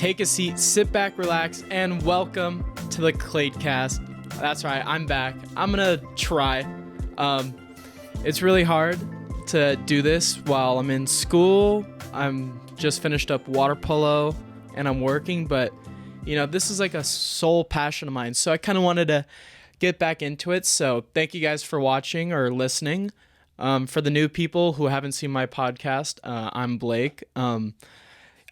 take a seat, sit back, relax, and welcome to the Kladecast. That's right, I'm back. I'm gonna try. It's really hard to do this while I'm in school. I'm just finished up water polo and I'm working, but this is like a soul passion of mine. So I kind of wanted to get back into it. So thank you guys for watching or listening. For the new people who haven't seen my podcast, I'm Blake.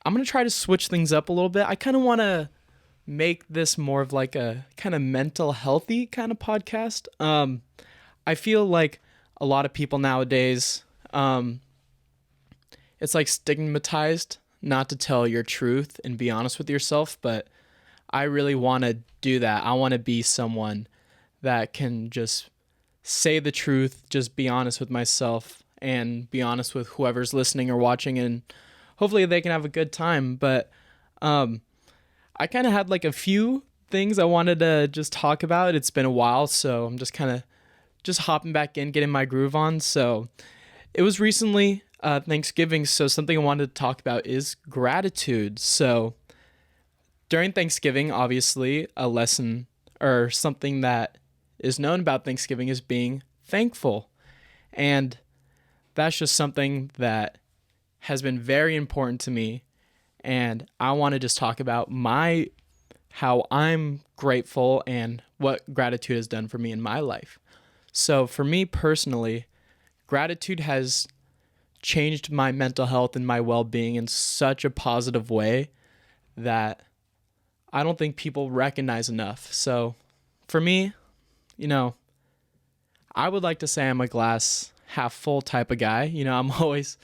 I'm going to try to switch things up a little bit. I kind of want to make this more of like a kind of mental healthy kind of podcast. I feel like a lot of people nowadays, it's like stigmatized not to tell your truth and be honest with yourself, but I really want to do that. I want to be someone that can just say the truth, just be honest with myself and be honest with whoever's listening or watching, and hopefully they can have a good time. But I kind of had like a few things I wanted to just talk about. It's been a while, so I'm just kind of just hopping back in, getting my groove on. So it was recently Thanksgiving, so something I wanted to talk about is gratitude. So during Thanksgiving, obviously, a lesson or something that is known about Thanksgiving is being thankful. And that's just something that has been very important to me. And I want to just talk about how I'm grateful and what gratitude has done for me in my life. So for me personally, gratitude has changed my mental health and my well-being in such a positive way that I don't think people recognize enough. So for me, I would like to say I'm a glass half full type of guy. I'm always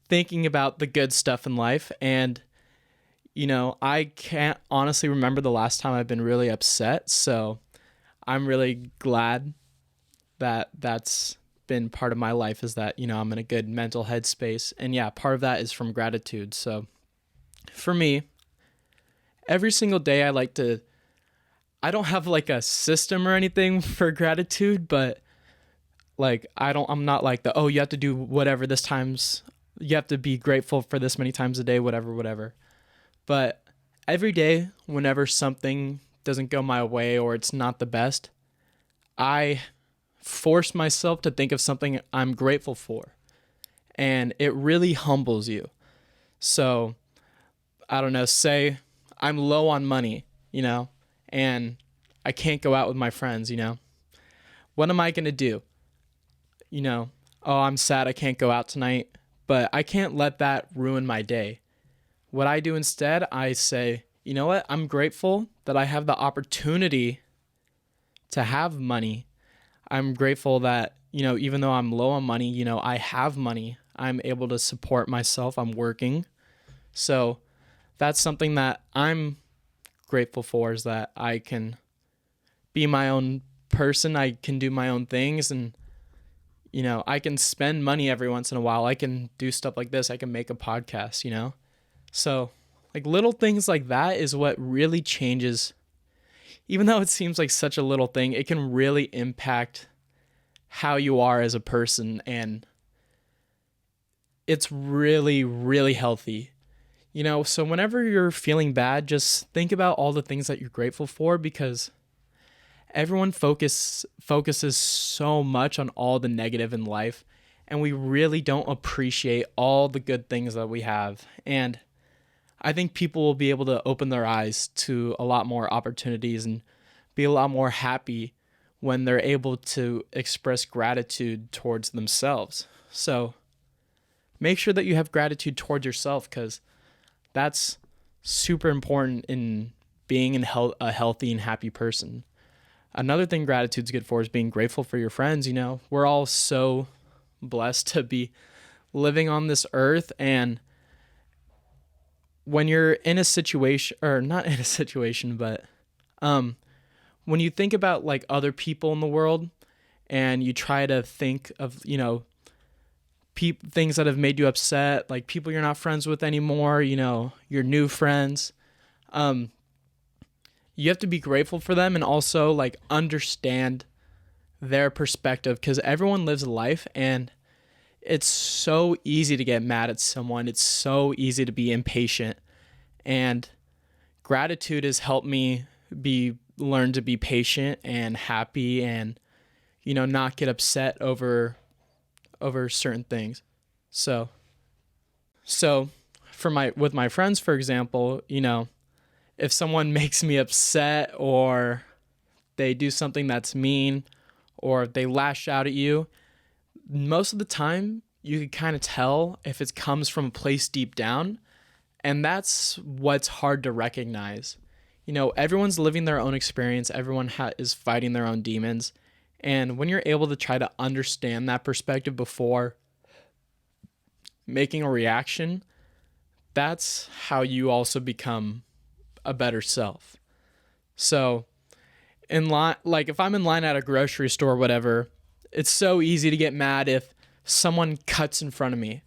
thinking about the good stuff in life. And, I can't honestly remember the last time I've been really upset. So I'm really glad that that's been part of my life, is that, I'm in a good mental headspace. And yeah, part of that is from gratitude. So for me, every single day I don't have like a system or anything for gratitude, but like I'm not like you have to do whatever you have to be grateful for this many times a day, whatever. But every day, whenever something doesn't go my way or it's not the best, I force myself to think of something I'm grateful for. And it really humbles you. So, I don't know, say I'm low on money, and I can't go out with my friends, What am I going to do? I'm sad I can't go out tonight, but I can't let that ruin my day. What I do instead, I say, you know what? I'm grateful that I have the opportunity to have money. I'm grateful that, even though I'm low on money, I have money. I'm able to support myself. I'm working. So that's something that I'm grateful for, is that I can be my own person. I can do my own things, and I can spend money every once in a while. I can do stuff like this. I can make a podcast, So like little things like that is what really changes. Even though it seems like such a little thing, it can really impact how you are as a person, and it's really, really healthy. So whenever you're feeling bad, just think about all the things that you're grateful for, because everyone focuses so much on all the negative in life, and we really don't appreciate all the good things that we have. And I think people will be able to open their eyes to a lot more opportunities and be a lot more happy when they're able to express gratitude towards themselves. So make sure that you have gratitude towards yourself, because that's super important in being a healthy and happy person. Another thing gratitude's good for is being grateful for your friends. We're all so blessed to be living on this earth, and when you're in a situation, or not in a situation, but when you think about like other people in the world, and you try to think of, things that have made you upset, like people you're not friends with anymore, your new friends, you have to be grateful for them and also like understand their perspective, because everyone lives a life, and it's so easy to get mad at someone. It's so easy to be impatient. And gratitude has helped me learn to be patient and happy and, not get upset over certain things. So with my friends, for example, if someone makes me upset or they do something that's mean or they lash out at you, most of the time you can kind of tell if it comes from a place deep down, and that's what's hard to recognize. Everyone's living their own experience. Everyone is fighting their own demons. And when you're able to try to understand that perspective before making a reaction, that's how you also become a better self. So in line, like if I'm in line at a grocery store or whatever, it's so easy to get mad if someone cuts in front of me.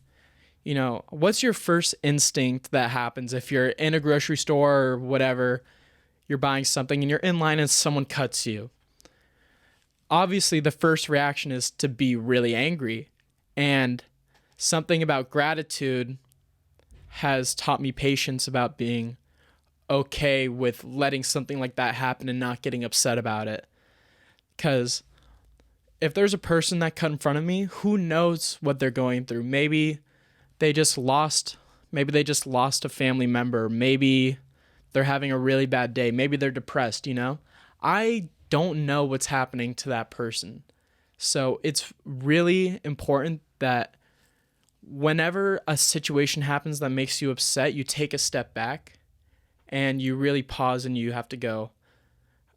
What's your first instinct that happens if you're in a grocery store or whatever, you're buying something and you're in line and someone cuts you? Obviously, the first reaction is to be really angry. And something about gratitude has taught me patience about being okay with letting something like that happen and not getting upset about it. Because if there's a person that cut in front of me, who knows what they're going through? Maybe they just lost a family member. Maybe they're having a really bad day. Maybe they're depressed, I don't know what's happening to that person. So it's really important that whenever a situation happens that makes you upset, you take a step back and you really pause and you have to go,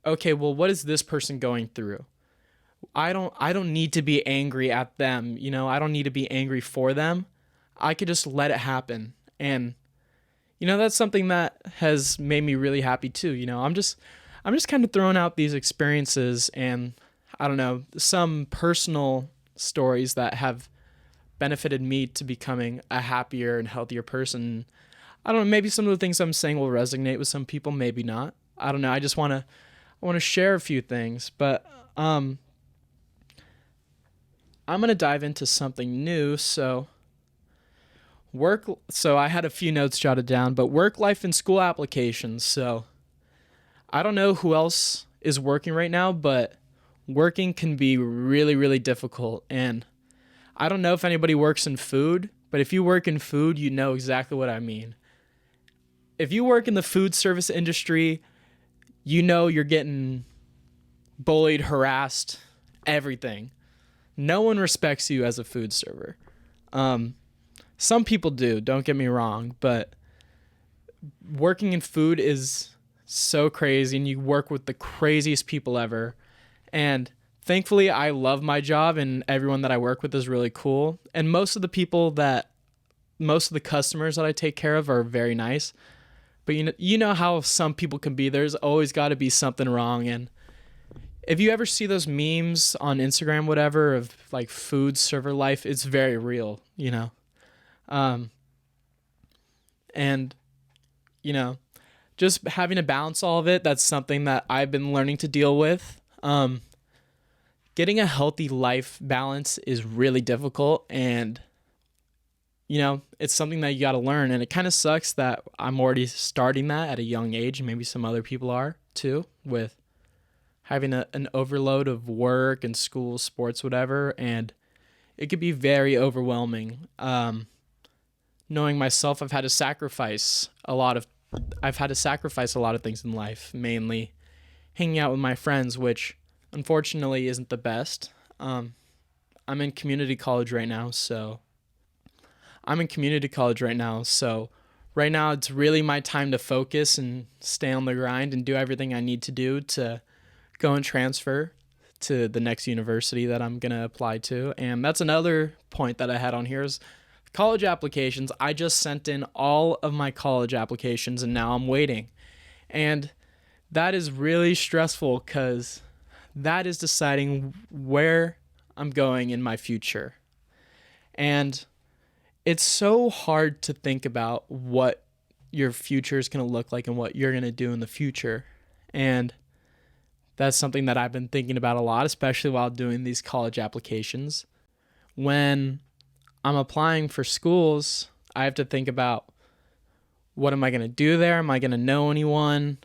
okay, well, what is this person going through? I don't need to be angry at them. I don't need to be angry for them. I could just let it happen. And, that's something that has made me really happy too. I'm just kind of throwing out these experiences and I don't know, some personal stories that have benefited me to becoming a happier and healthier person. I don't know, maybe some of the things I'm saying will resonate with some people, maybe not. I don't know. I just want to share a few things, but I'm going to dive into something new. So I had a few notes jotted down, but work, life, and school applications. So I don't know who else is working right now, but working can be really, really difficult. And I don't know if anybody works in food, but if you work in food, you know exactly what I mean. If you work in the food service industry, you're getting bullied, harassed, everything. No one respects you as a food server. Some people do, don't get me wrong, but working in food is so crazy and you work with the craziest people ever. And thankfully, I love my job and everyone that I work with is really cool. And most of the customers that I take care of are very nice. But you know how some people can be. There's always got to be something wrong. And if you ever see those memes on Instagram, whatever, of like food server life, it's very real, And, just having to balance all of it, that's something that I've been learning to deal with. Getting a healthy life balance is really difficult, and it's something that you got to learn. And it kind of sucks that I'm already starting that at a young age. Maybe some other people are too, with having an overload of work and school, sports, whatever. And it could be very overwhelming. Knowing myself, I've had to sacrifice a lot of things in life, mainly hanging out with my friends, which unfortunately isn't the best. I'm in community college right now, so right now it's really my time to focus and stay on the grind and do everything I need to do to go and transfer to the next university that I'm going to apply to. And that's another point that I had on here is college applications. I just sent in all of my college applications and now I'm waiting. And that is really stressful because that is deciding where I'm going in my future. And it's so hard to think about what your future is going to look like and what you're going to do in the future. And that's something that I've been thinking about a lot, especially while doing these college applications. When I'm applying for schools, I have to think about what am I going to do there? Am I going to know anyone?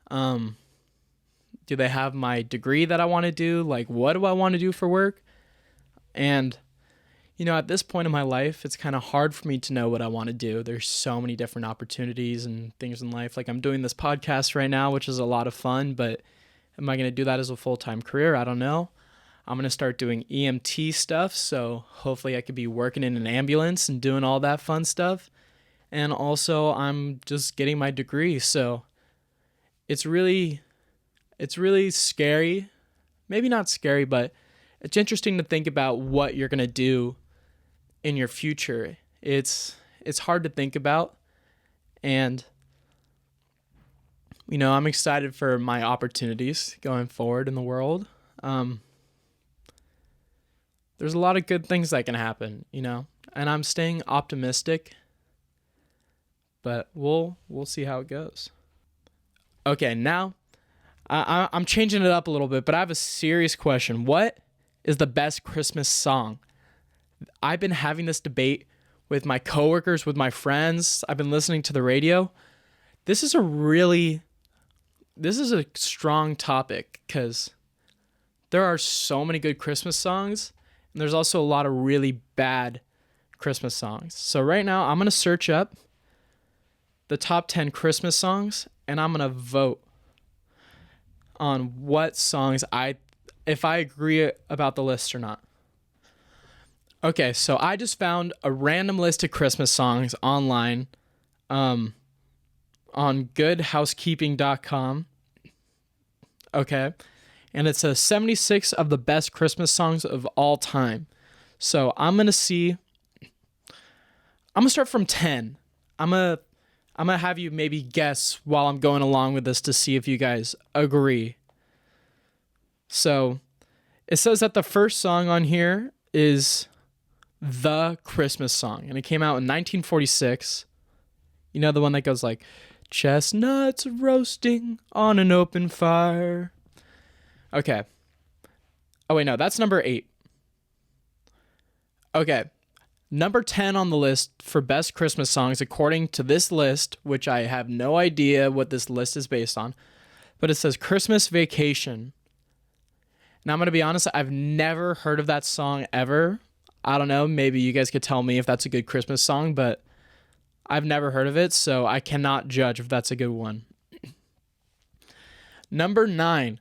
Do they have my degree that I want to do? Like, what do I want to do for work? And, at this point in my life, it's kind of hard for me to know what I want to do. There's so many different opportunities and things in life. Like, I'm doing this podcast right now, which is a lot of fun, but am I going to do that as a full-time career? I don't know. I'm going to start doing EMT stuff, so hopefully I could be working in an ambulance and doing all that fun stuff. And also, I'm just getting my degree, so it's really scary. Maybe not scary, but it's interesting to think about what you're going to do in your future. It's hard to think about, and I'm excited for my opportunities going forward in the world. There's a lot of good things that can happen, and I'm staying optimistic, but we'll see how it goes. Okay, now I'm changing it up a little bit, but I have a serious question. What is the best Christmas song? I've been having this debate with my coworkers, with my friends. I've been listening to the radio. This is a strong topic because there are so many good Christmas songs, and there's also a lot of really bad Christmas songs. So right now, I'm going to search up the top 10 Christmas songs, and I'm going to vote on what songs if I agree about the list or not. Okay, so I just found a random list of Christmas songs online on goodhousekeeping.com. Okay, and it says 76 of the best Christmas songs of all time. So I'm going to start from 10. I'm going to have you maybe guess while I'm going along with this to see if you guys agree. So it says that the first song on here is The Christmas Song, and it came out in 1946. The one that goes like, chestnuts roasting on an open fire. Okay. Oh, wait, no, that's number 8. Okay. Number 10 on the list for best Christmas songs, according to this list, which I have no idea what this list is based on, but it says Christmas Vacation. Now, I'm going to be honest, I've never heard of that song ever. I don't know, maybe you guys could tell me if that's a good Christmas song, but I've never heard of it, so I cannot judge if that's a good one. Number 9,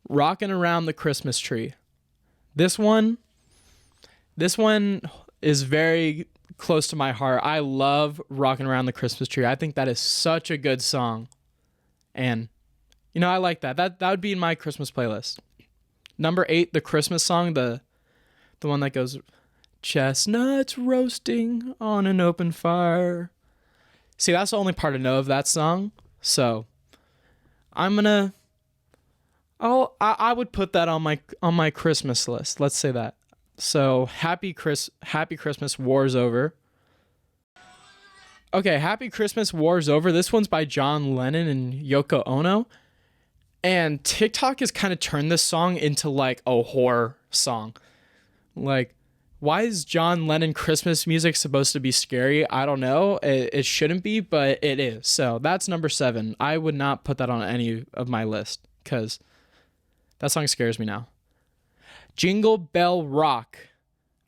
Rockin' Around the Christmas Tree. This one is very close to my heart. I love Rockin' Around the Christmas Tree. I think that is such a good song. And, I like that. That would be in my Christmas playlist. Number 8, the Christmas song, the one that goes, chestnuts roasting on an open fire. See, that's the only part I know of that song. So I would put that on my Christmas list. Let's say that. So Happy Christmas, War's Over. Okay, Happy Christmas, War's Over. This one's by John Lennon and Yoko Ono. And TikTok has kind of turned this song into like a horror song. Like, why is John Lennon Christmas music supposed to be scary? I don't know. It shouldn't be, but it is. So that's number 7. I would not put that on any of my list because that song scares me now. Jingle Bell Rock.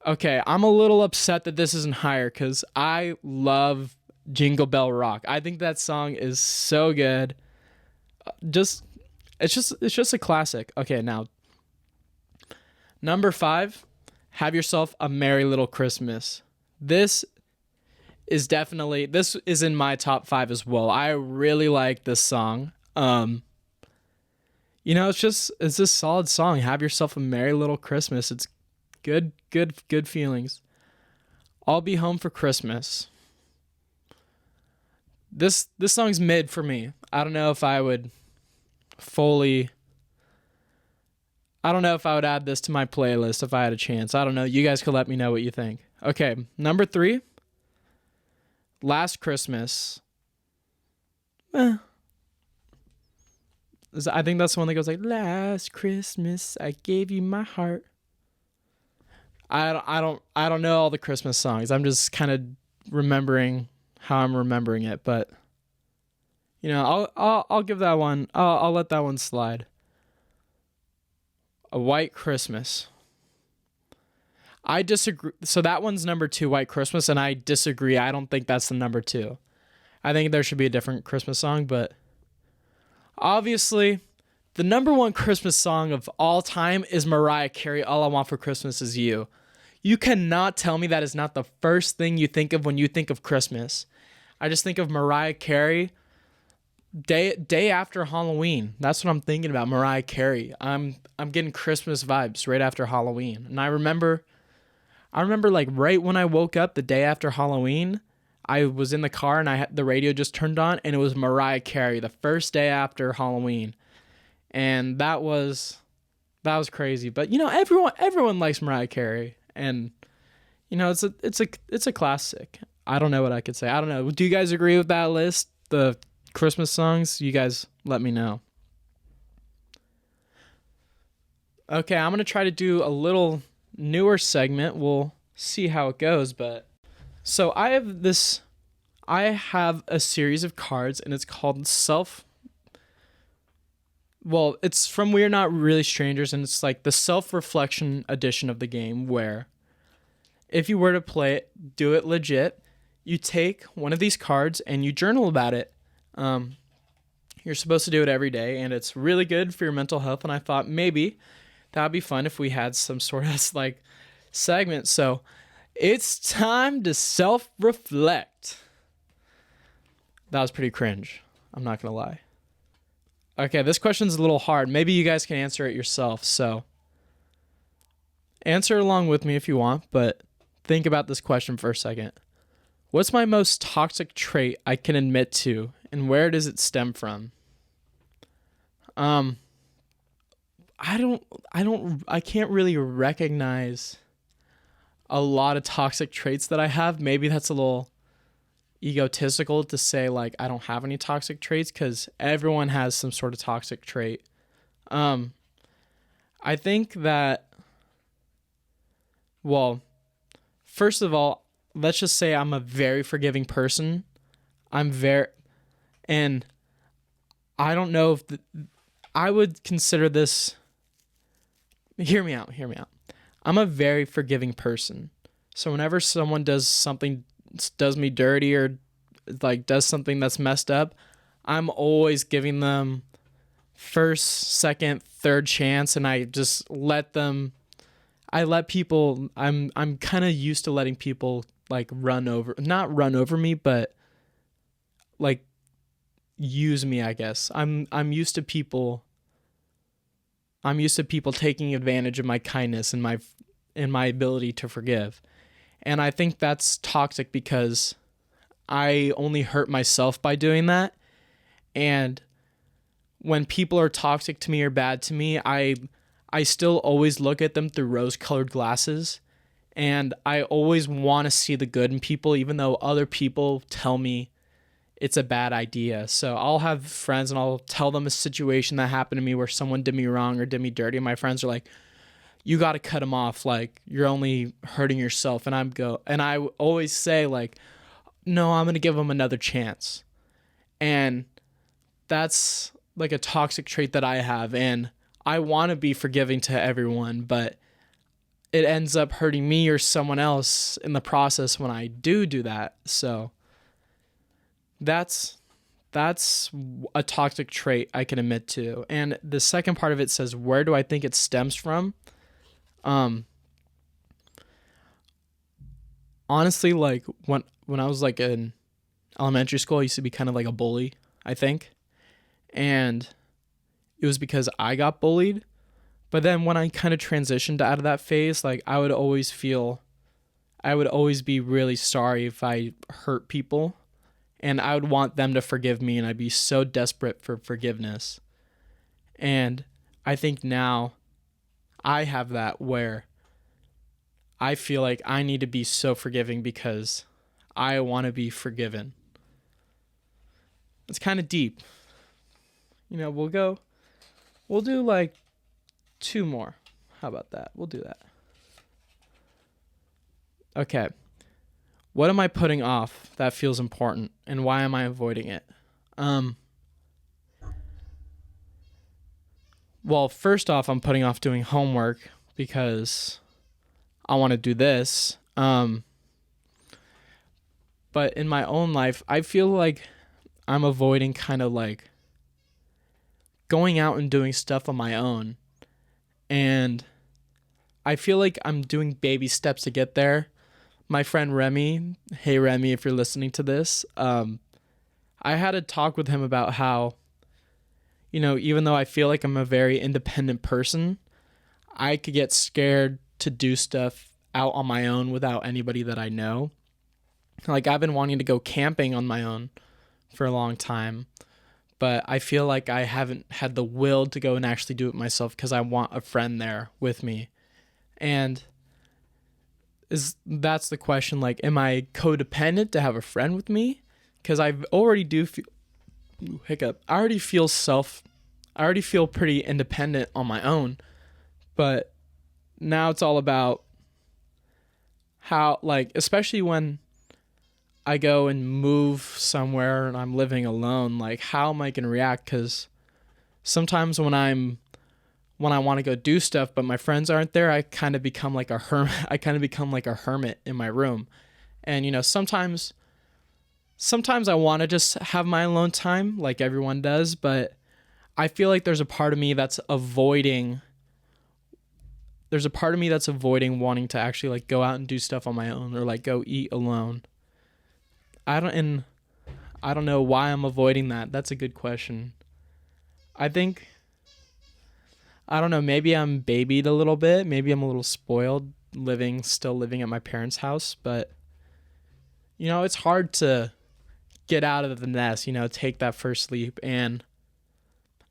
Okay, I'm a little upset that this isn't higher because I love Jingle Bell Rock. I think that song is so good. It's just a classic. Okay, now number 5, Have Yourself a Merry Little Christmas. This is in my top 5 as well. I really like this song. It's this solid song. Have Yourself a Merry Little Christmas. It's good feelings. I'll Be Home for Christmas. This song's mid for me. I don't know if I would add this to my playlist if I had a chance. I don't know. You guys could let me know what you think. Okay, number 3, Last Christmas. I think that's the one that goes like, last Christmas I gave you my heart. I don't know all the Christmas songs. I'm just kind of remembering how I'm remembering it, but I'll give that one. I'll let that one slide. A White Christmas. I disagree. So that one's number 2, White Christmas, and I disagree. I don't think that's the number 2. I think there should be a different Christmas song, but obviously, the number 1 Christmas song of all time is Mariah Carey, All I Want for Christmas Is You. You cannot tell me that is not the first thing you think of when you think of Christmas. I just think of Mariah Carey day after Halloween. That's what I'm thinking about, Mariah Carey. I'm getting Christmas vibes right after Halloween. And I remember like right when I woke up the day after Halloween, I was in the car and the radio just turned on and it was Mariah Carey the first day after Halloween. And that was crazy. But everyone likes Mariah Carey, and it's a classic. I don't know what I could say. I don't know. Do you guys agree with that list? The Christmas songs? You guys let me know. Okay, I'm going to try to do a little newer segment. We'll see how it goes, but so I have a series of cards, and it's called it's from We're Not Really Strangers, and it's like the self-reflection edition of the game, where if you were to play it, do it legit, you take one of these cards and you journal about it. You're supposed to do it every day, and it's really good for your mental health, and I thought maybe that would be fun if we had some sort of like segment. So it's time to self-reflect. That was pretty cringe. I'm not going to lie. Okay, this question's a little hard. Maybe you guys can answer it yourself. So answer along with me if you want, but think about this question for a second. What's my most toxic trait I can admit to, and where does it stem from? I can't really recognize a lot of toxic traits that I have. Maybe that's a little egotistical to say like I don't have any toxic traits, because everyone has some sort of toxic trait. I think that, well, first of all, let's just say I'm a very forgiving person. And I don't know if I would consider this. Hear me out. I'm a very forgiving person. So whenever someone does me dirty, or like does something that's messed up, I'm always giving them first, second, third chance, and I just let people, I'm kind of used to letting people like not run over me, but like use me, I guess. I'm used to people taking advantage of my kindness and my ability to forgive. And I think that's toxic because I only hurt myself by doing that. And when people are toxic to me or bad to me, I still always look at them through rose-colored glasses. And I always want to see the good in people, even though other people tell me it's a bad idea. So I'll have friends and I'll tell them a situation that happened to me where someone did me wrong or did me dirty. And my friends are like, you got to cut them off. Like, you're only hurting yourself. And I always say like, no, I'm going to give them another chance. And that's like a toxic trait that I have. And I want to be forgiving to everyone, but it ends up hurting me or someone else in the process when I do that. So that's a toxic trait I can admit to. And the second part of it says, where do I think it stems from? Honestly, like when I was like in elementary school, I used to be kind of like a bully, I think. And it was because I got bullied. But then when I kind of transitioned out of that phase, like I would always be really sorry if I hurt people, and I would want them to forgive me, and I'd be so desperate for forgiveness. And I think now I have that where I feel like I need to be so forgiving because I want to be forgiven. It's kind of deep. We'll do like 2 more. How about that? We'll do that. Okay. What am I putting off that feels important, and why am I avoiding it? well, first off, I'm putting off doing homework because I want to do this. But in my own life, I feel like I'm avoiding kind of like going out and doing stuff on my own. And I feel like I'm doing baby steps to get there. My friend Remy, hey Remy, if you're listening to this, I had a talk with him about how, even though I feel like I'm a very independent person, I could get scared to do stuff out on my own without anybody that I know. Like, I've been wanting to go camping on my own for a long time, but I feel like I haven't had the will to go and actually do it myself because I want a friend there with me. And that's the question, like, am I codependent to have a friend with me? Because I already do feel, I already feel pretty independent on my own, but now it's all about how, like, especially when I go and move somewhere and I'm living alone, like, how am I going to react? Because sometimes when I want to go do stuff, but my friends aren't there, I kind of become like a hermit. I kind of become like a hermit in my room. And, sometimes I want to just have my alone time like everyone does, but I feel like there's a part of me that's avoiding wanting to actually like go out and do stuff on my own or like go eat alone. I don't know why I'm avoiding that. That's a good question. I think, I don't know, maybe I'm babied a little bit. Maybe I'm a little spoiled still living at my parents' house, but it's hard to get out of the nest, take that first leap. And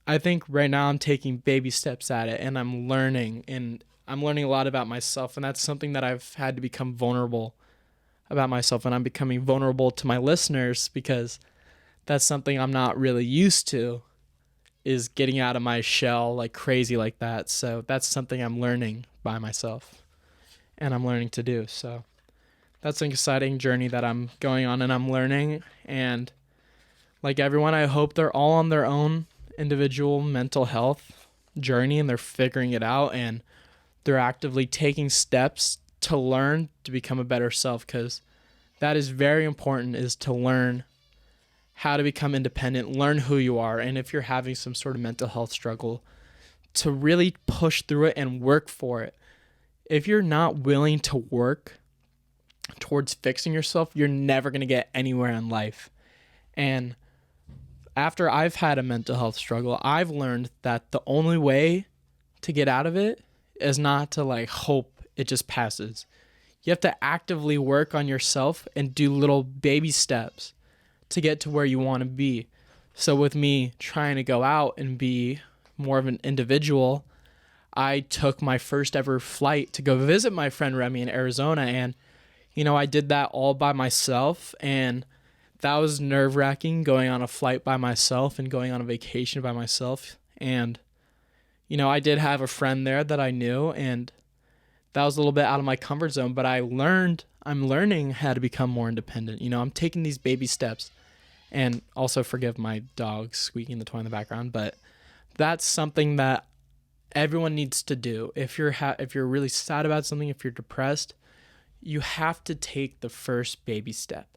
I think right now I'm taking baby steps at it, and I'm learning a lot about myself. And that's something that I've had to become vulnerable about myself. And I'm becoming vulnerable to my listeners because that's something I'm not really used to, is getting out of my shell like crazy like that. So that's something I'm learning by myself and I'm learning to do. So that's an exciting journey that I'm going on and I'm learning. And like everyone, I hope they're all on their own individual mental health journey and they're figuring it out and they're actively taking steps to learn to become a better self, because that is very important, is to learn how to become independent, learn who you are, and if you're having some sort of mental health struggle, to really push through it and work for it. If you're not willing to work towards fixing yourself, you're never going to get anywhere in life. And after I've had a mental health struggle, I've learned that the only way to get out of it is not to like hope it just passes. You have to actively work on yourself and do little baby steps to get to where you want to be. So with me trying to go out and be more of an individual, I took my first ever flight to go visit my friend Remy in Arizona. And, I did that all by myself. And that was nerve-wracking, going on a flight by myself and going on a vacation by myself. And, I did have a friend there that I knew, and that was a little bit out of my comfort zone, but I'm learning how to become more independent. I'm taking these baby steps. And also forgive my dog squeaking the toy in the background, but that's something that everyone needs to do. If you're really sad about something, if you're depressed, you have to take the first baby step.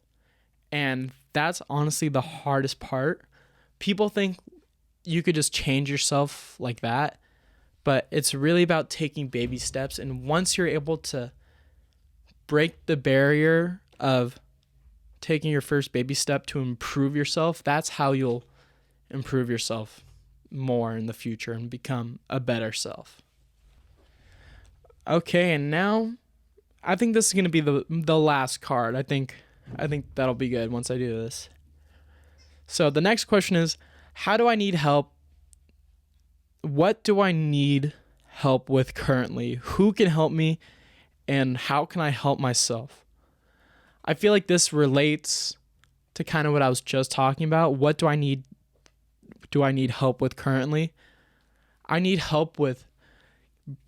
And that's honestly the hardest part. People think you could just change yourself like that, but it's really about taking baby steps. And once you're able to break the barrier of taking your first baby step to improve yourself, that's how you'll improve yourself more in the future and become a better self. Okay, and now I think this is going to be the last card. I think that'll be good once I do this. So the next question is, how do I need help? What do I need help with currently? Who can help me? And how can I help myself? I feel like this relates to kind of what I was just talking about. What do I need help with currently? I need help with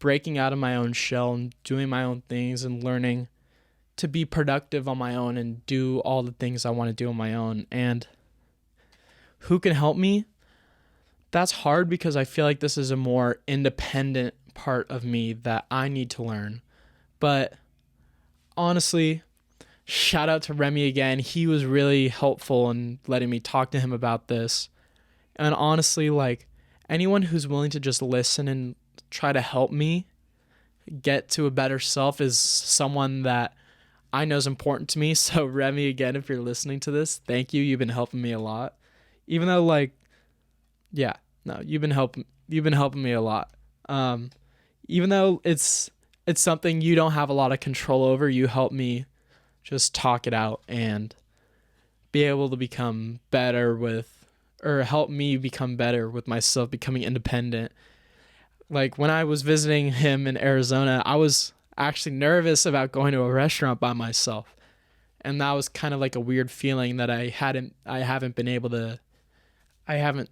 breaking out of my own shell and doing my own things and learning to be productive on my own and do all the things I want to do on my own. And who can help me? that's hard because I feel like this is a more independent part of me that I need to learn. But honestly, shout out to Remy again. He was really helpful in letting me talk to him about this. And honestly, like, anyone who's willing to just listen and try to help me get to a better self is someone that I know is important to me. So Remy, again, if you're listening to this, thank you. You've been helping me a lot. Even though, like, yeah, no, you've been helping me a lot. Even though it's something you don't have a lot of control over, you help me just talk it out and be able to become better with, or help me become better with myself, becoming independent. Like when I was visiting him in Arizona, I was actually nervous about going to a restaurant by myself. And that was kind of like a weird feeling that I haven't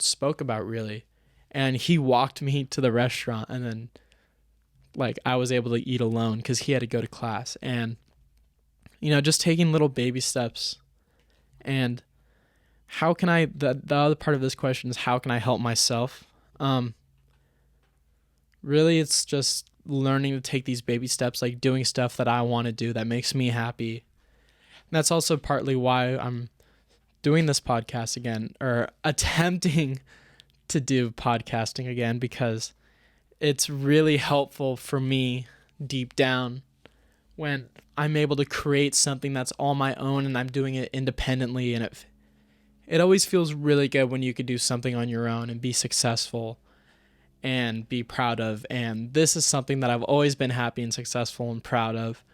spoke about really. And he walked me to the restaurant, and then like I was able to eat alone because he had to go to class. And just taking little baby steps. And how can I, the other part of this question is, how can I help myself? Really, it's just learning to take these baby steps, like doing stuff that I want to do that makes me happy. And that's also partly why I'm doing this podcast again, or attempting to do podcasting again, because it's really helpful for me deep down when I'm able to create something that's all my own and I'm doing it independently. And it always feels really good when you could do something on your own and be successful and be proud of. And this is something that I've always been happy and successful and proud of.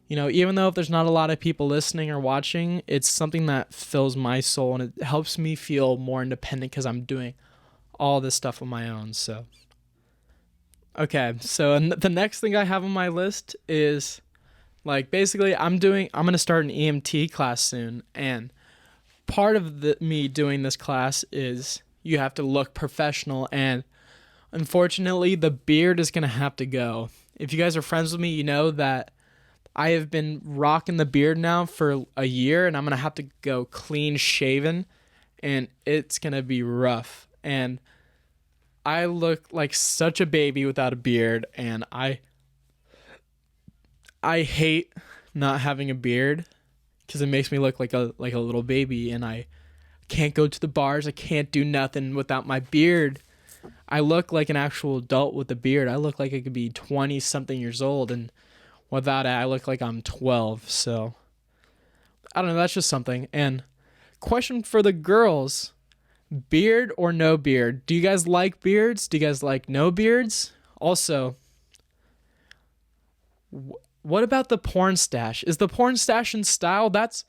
Even though if there's not a lot of people listening or watching, it's something that fills my soul, and it helps me feel more independent because I'm doing all this stuff on my own. So, okay. So the next thing I have on my list is, like, basically I'm going to start an EMT class soon. And part of me doing this class is you have to look professional, and unfortunately the beard is going to have to go. If you guys are friends with me, you know that I have been rocking the beard now for a year, and I'm going to have to go clean shaven, and it's going to be rough. And I look like such a baby without a beard, and I hate not having a beard because it makes me look like a little baby, and I can't go to the bars. I can't do nothing without my beard. I look like an actual adult with a beard. I look like I could be 20 something years old, and without it, I look like I'm 12. So I don't know. That's just something. And question for the girls, beard or no beard? Do you guys like beards? Do you guys like no beards? Also, what about the porn stash? Is the porn stash in style? That's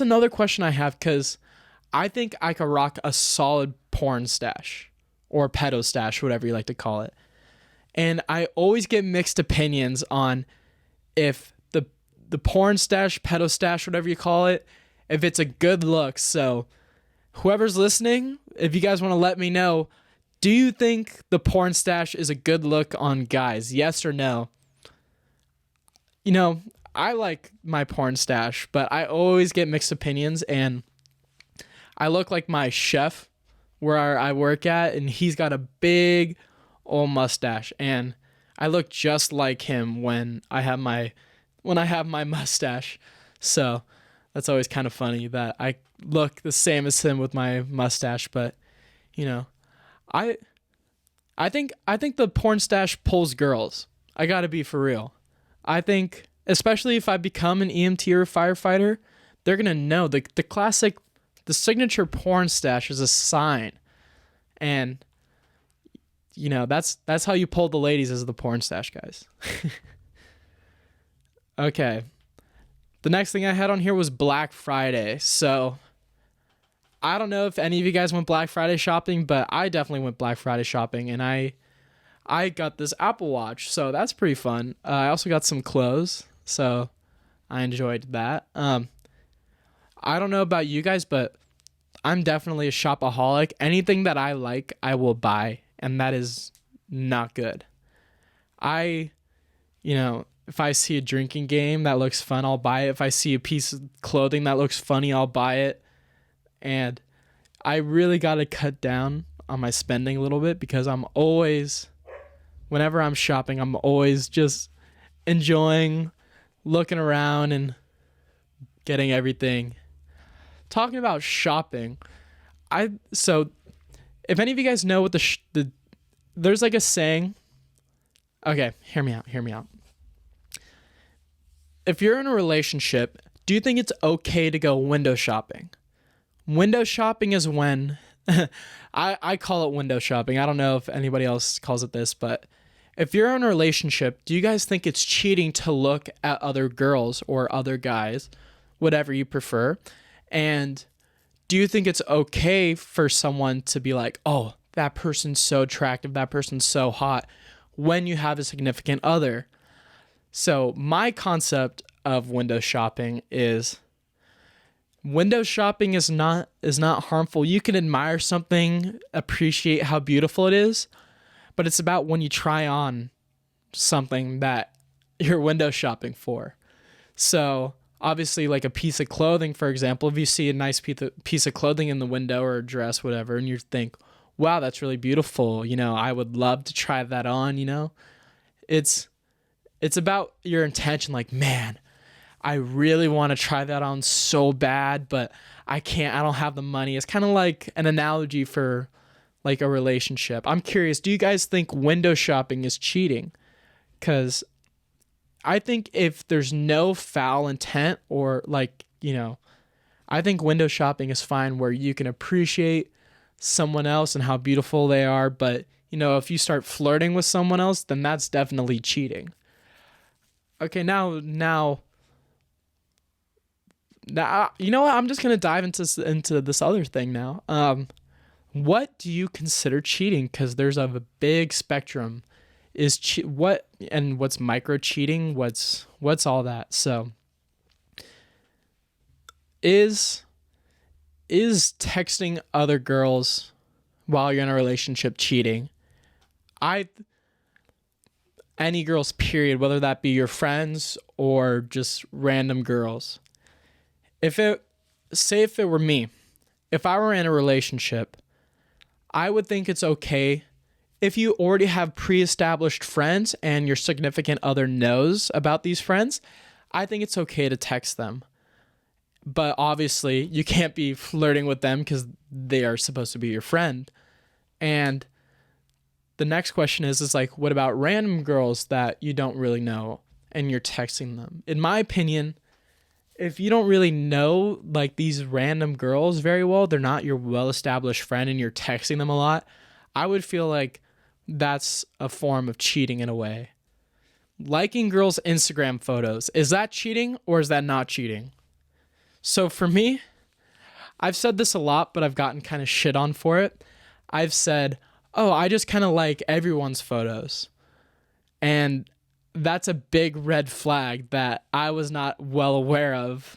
another question I have, because I think I could rock a solid porn stash or pedo stash, whatever you like to call it. And I always get mixed opinions on if the porn stash, pedo stash, whatever you call it, if it's a good look. So whoever's listening, if you guys want to let me know, do you think the porn stash is a good look on guys? Yes or no? I like my porn stash, but I always get mixed opinions, and I look like my chef where I work at, and he's got a big old mustache, and I look just like him when I have my mustache. So that's always kind of funny that I look the same as him with my mustache. But I think the porn stash pulls girls. I gotta be for real. I think, especially if I become an EMT or a firefighter, they're gonna know the classic, the signature porn stash is a sign, and that's how you pull the ladies, as the porn stash, guys. Okay. The next thing I had on here was Black Friday. So I don't know if any of you guys went Black Friday shopping, but I definitely went Black Friday shopping, and I got this Apple Watch, so that's pretty fun. I also got some clothes, so I enjoyed that. I don't know about you guys, but I'm definitely a shopaholic. Anything that I like, I will buy, and that is not good. If I see a drinking game that looks fun, I'll buy it. If I see a piece of clothing that looks funny, I'll buy it. And I really got to cut down on my spending a little bit, because whenever I'm shopping, I'm always just enjoying looking around and getting everything. Talking about shopping, so if any of you guys know what there's like a saying. Okay, hear me out. If you're in a relationship, do you think it's okay to go window shopping? Window shopping is when I call it window shopping. I don't know if anybody else calls it this, but if you're in a relationship, do you guys think it's cheating to look at other girls or other guys, whatever you prefer? And do you think it's okay for someone to be like, oh, that person's so attractive, that person's so hot, when you have a significant other? So my concept of window shopping is not harmful. You can admire something, appreciate how beautiful it is, but it's about when you try on something that you're window shopping for. So obviously, like a piece of clothing, for example, if you see a nice piece of clothing in the window, or a dress, whatever, and you think, wow, that's really beautiful, I would love to try that on, it's about your intention. Like, man, I really want to try that on so bad, but I don't have the money. It's kind of like an analogy for like a relationship. I'm curious, do you guys think window shopping is cheating? Because I think if there's no foul intent, or I think window shopping is fine, where you can appreciate someone else and how beautiful they are. But, if you start flirting with someone else, then that's definitely cheating. Okay, now, you know what? I'm just going to dive into this other thing now. What do you consider cheating? Because there's a big spectrum. What's micro cheating? What's all that? So is texting other girls while you're in a relationship cheating? Any girls, period, whether that be your friends or just random girls. If it were me, if I were in a relationship, I would think it's okay if you already have pre-established friends and your significant other knows about these friends. I think it's okay to text them. But obviously, you can't be flirting with them because they are supposed to be your friend. And the next question is like, what about random girls that you don't really know and you're texting them? In my opinion, if you don't really know like these random girls very well, they're not your well-established friend, and you're texting them a lot, I would feel like that's a form of cheating in a way. Liking girls' Instagram photos, is that cheating or is that not cheating? So for me, I've said this a lot, but I've gotten kind of shit on for it. I've said, oh, I just kind of like everyone's photos. And that's a big red flag that I was not well aware of,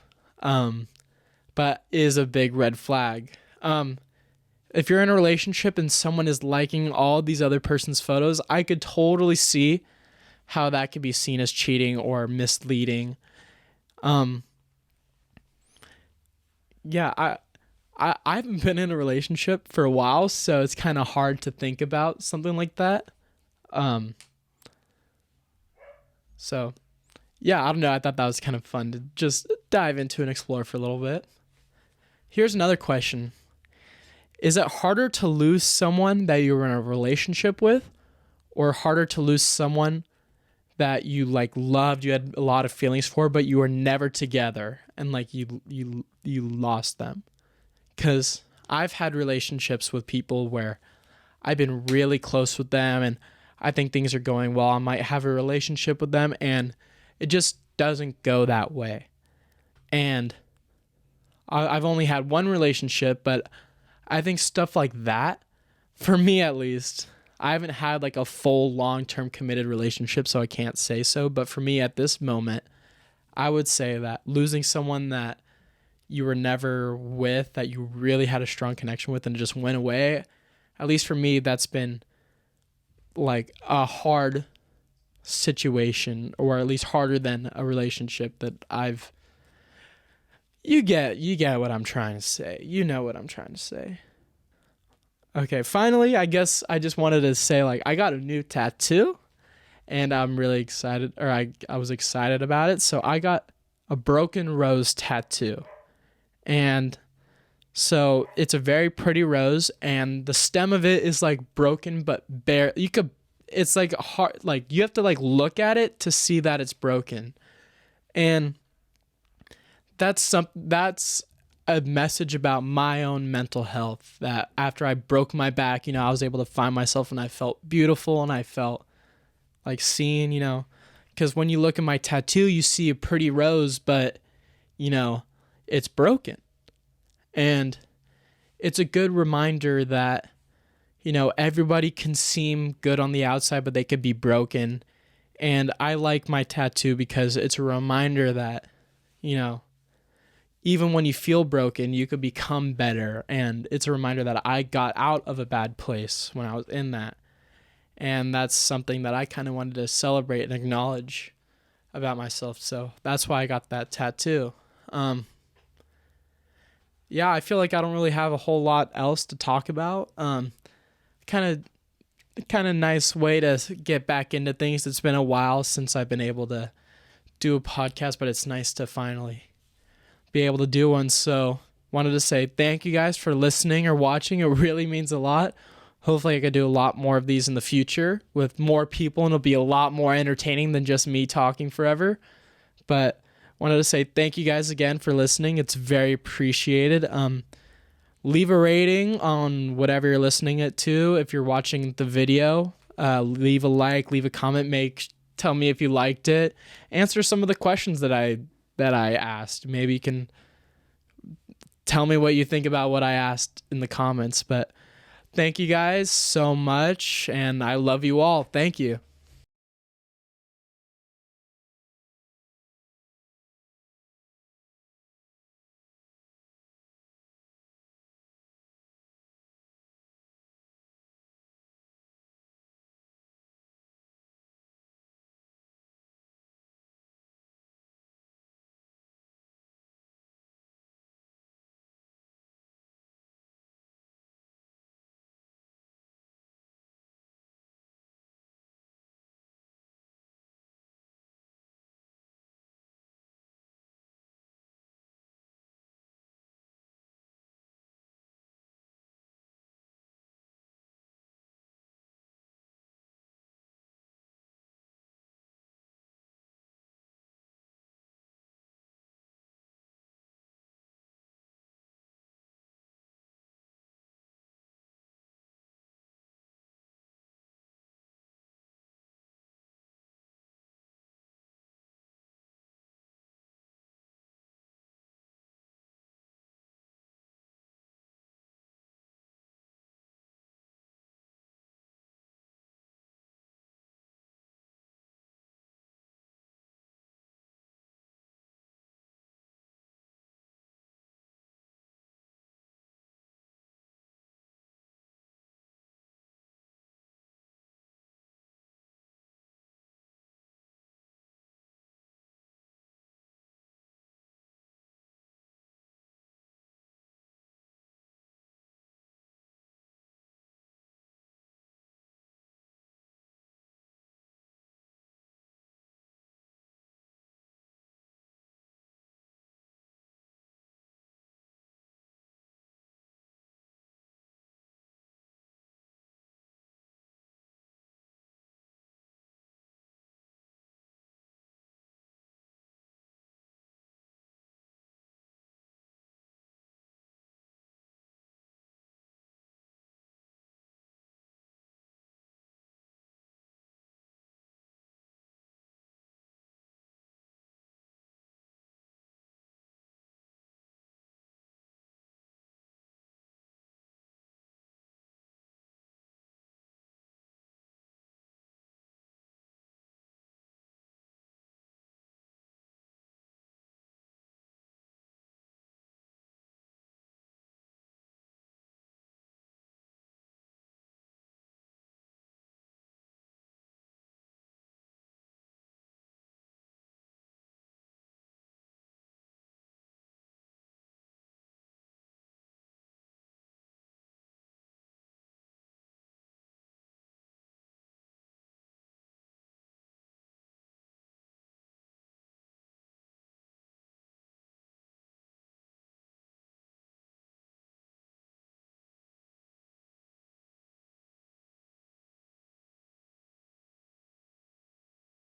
but is a big red flag. If you're in a relationship and someone is liking all these other person's photos, I could totally see how that could be seen as cheating or misleading. Yeah, I haven't been in a relationship for a while, so it's kind of hard to think about something like that. So, yeah, I don't know. I thought that was kind of fun to just dive into and explore for a little bit. Here's another question. Is it harder to lose someone that you were in a relationship with, or harder to lose someone that you like loved, you had a lot of feelings for, but you were never together and like you lost them? Because I've had relationships with people where I've been really close with them and I think things are going well. I might have a relationship with them and it just doesn't go that way. And I've only had one relationship, but I think stuff like that, for me at least, I haven't had like a full long-term committed relationship, so I can't say so. But for me at this moment, I would say that losing someone that you were never with, that you really had a strong connection with and just went away, at least for me, that's been like a hard situation, or at least harder than a relationship that you get what I'm trying to say. You know what I'm trying to say. Okay, finally, I guess I just wanted to say, like, I got a new tattoo and I'm really excited, or I was excited about it. So I got a broken rose tattoo. And so it's a very pretty rose, and the stem of it is like broken but bare. It's like hard, like you have to like look at it to see that it's broken. And that's a message about my own mental health, that after I broke my back, I was able to find myself and I felt beautiful and I felt like seen, because when you look at my tattoo, you see a pretty rose, but it's broken. And it's a good reminder that, everybody can seem good on the outside, but they could be broken. And I like my tattoo because it's a reminder that, even when you feel broken, you could become better. And it's a reminder that I got out of a bad place when I was in that. And that's something that I kind of wanted to celebrate and acknowledge about myself. So that's why I got that tattoo. Yeah, I feel like I don't really have a whole lot else to talk about. Kind of nice way to get back into things. It's been a while since I've been able to do a podcast, but it's nice to finally be able to do one. So wanted to say thank you guys for listening or watching. It really means a lot. Hopefully I could do a lot more of these in the future with more people, and it'll be a lot more entertaining than just me talking forever. But wanted to say thank you guys again for listening. It's very appreciated. Leave a rating on whatever you're listening it to. If you're watching the video, leave a like, leave a comment, tell me if you liked it. Answer some of the questions that I asked. Maybe you can tell me what you think about what I asked in the comments. But thank you guys so much, and I love you all. Thank you.